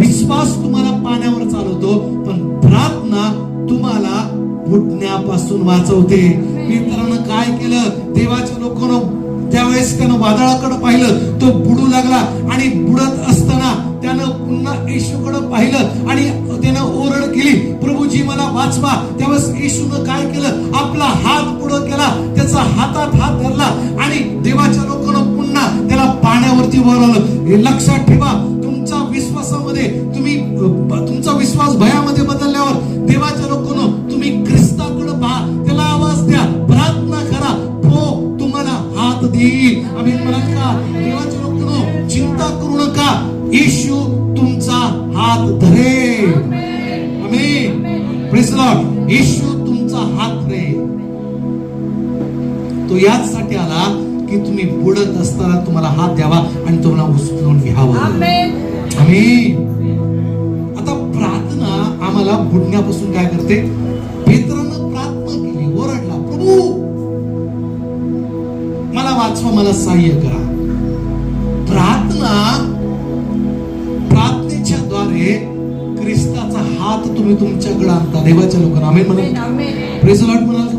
विश्वास तुम्हाला पाण्यावर चालवतो, पण प्रार्थना तुम्हाला बुडण्यापासून वाचवते. मित्रांनो, काय केलं देवाच्या लोकांना? त्यावेळेस त्यानं वादळाकडे पाहिलं, तो बुडू लागला आणि बुडत असताना त्यानं पुन्हा येशूकडे पाहिलं आणि त्यानं ओरड केली, प्रभूजी मला वाचवा. त्यावेळेस येशूनं काय केलं? आपला हात पुढे केला, त्याचा हातात हात धरला आणि देवाच्या लोकांना पुन्हा त्याला पाण्यावरती वळवलं. हे लक्षात ठेवा, तुमच्या विश्वासामध्ये तुमचा विश्वास भयामध्ये बदलल्यावर देवाच्या लोकांना तुम्ही ख्रिस्ताकडे पहा, त्याला आवाज द्या, प्रार्थना करा, तो तुम्हाला हात देईल. आम्ही म्हणत का? देवाच्या लोकांना चिंता करू नका, येशू तुमचा हात धरेल. Amen. Praise the lord. Yeshu तुमचा हात धरेल. तो याचसाठी आला की तुम्ही बुडत असताना तुम्हाला हात द्यावा आणि तुम्हाला उचलून घ्यावा. आमेन. आता प्रार्थना आम्हाला बुडण्यापासून काय करते? पेत्रानं प्रार्थना केली, ओरडला, प्रभू मला वाचवा, मला सहाय्य करा. प्रार्थनेच्या द्वारे ख्रिस्ताचा हात तुम्ही तुमच्याकडे आणता. देवाच्या लोकांना आमेन म्हणा. प्रेज द लॉर्ड म्हणा.